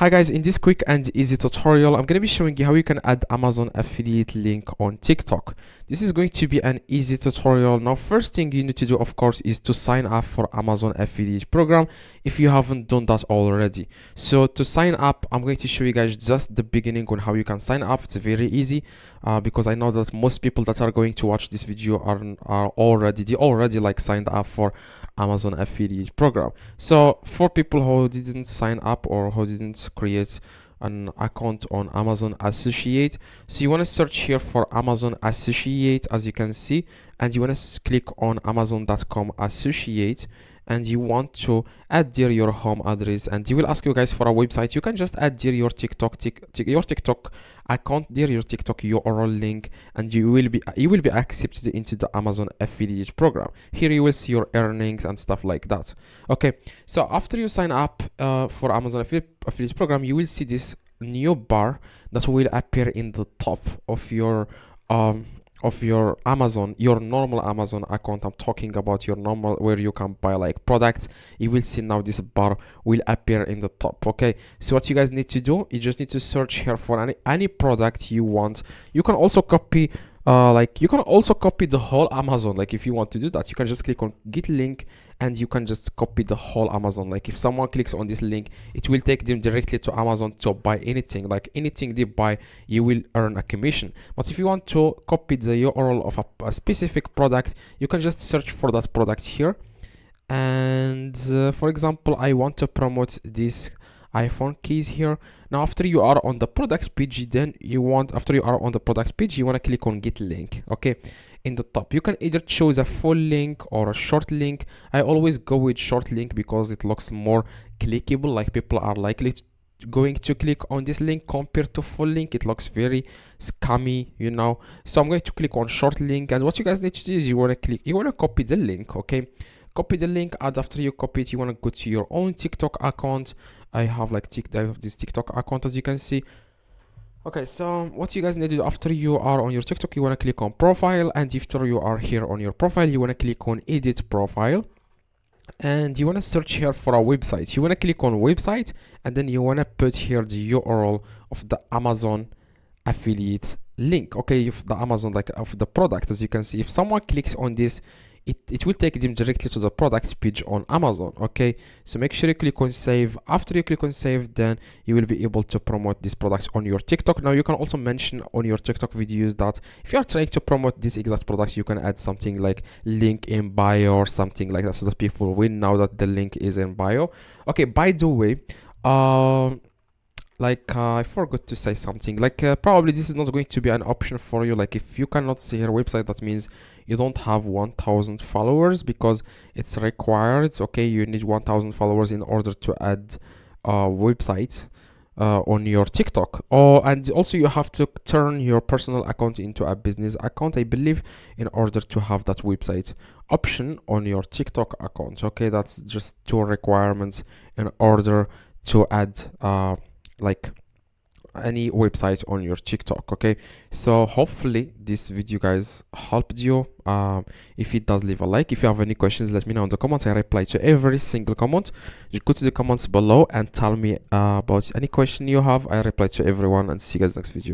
Hi guys, in this quick and easy tutorial, I'm going to be showing you how you can add Amazon affiliate link on TikTok. This is going to be an easy tutorial. Now, first thing you need to do, of course, is to sign up for Amazon affiliate program if you haven't done that already. So to sign up, I'm going to show you guys just the beginning on how you can sign up. It's very easy because I know that most people that are going to watch this video are already like signed up for Amazon affiliate program. So for people who didn't sign up or who didn't create an account on Amazon Associate, so you want to search here for Amazon Associate, as you can see, and you want to click on amazon.com associate, and you want to add there your home address, and you will ask you guys for a website. You can just add there your TikTok account there, your TikTok URL link, and you will be accepted into the Amazon affiliate program. Here you will see your earnings and stuff like that. Okay, so after you sign up for Amazon affiliate program, you will see this new bar that will appear in the top of your Amazon, your normal Amazon account. I'm talking about your normal, where you can buy like products. You will see now this bar will appear in the top. Okay, so what you guys need to do, you just need to search here for any product you want. You can also copy the whole Amazon. Like if you want to do that, you can just click on get link and you can just copy the whole Amazon. Like if someone clicks on this link, it will take them directly to Amazon to buy anything. Like anything they buy, you will earn a commission. But if you want to copy the URL of a specific product, you can just search for that product here. And for example, I want to promote this iPhone case here. Now after you are on the product page, you want to click on get link. Okay, in the top you can either choose a full link or a short link. I always go with short link because it looks more clickable, like people are likely going to click on this link compared to full link. It looks very scammy, you know. So I'm going to click on short link, and what you guys need to do is you want to copy the link. Okay, copy the link, and after you copy it, you want to go to your own TikTok account. I have this TikTok account, as you can see. Okay, so what you guys need to do after you are on your TikTok, you want to click on profile, and after you are here on your profile, you want to click on edit profile, and you want to search here for a website. You want to click on website, and then you want to put here the URL of the Amazon affiliate link. Okay, if the Amazon, like of the product, as you can see, if someone clicks on this, it will take them directly to the product page on Amazon. Okay, so make sure you click on save. After you click on save, then you will be able to promote this product on your TikTok. Now you can also mention on your TikTok videos that if you are trying to promote this exact product, you can add something like link in bio or something like that, so that people will know that the link is in bio. Okay, by the way, I forgot to say something. Probably this is not going to be an option for you. Like if you cannot see her website, that means you don't have 1000 followers, because it's required. Okay, you need 1000 followers in order to add a website on your TikTok. And also you have to turn your personal account into a business account, I believe, in order to have that website option on your TikTok account. Okay, that's just two requirements in order to add like any website on your TikTok. Okay, so hopefully this video guys helped you. If it does, leave a like. If you have any questions, let me know in the comments. I reply to every single comment. Just go to the comments below and tell me about any question you have. I reply to everyone, and see you guys next video.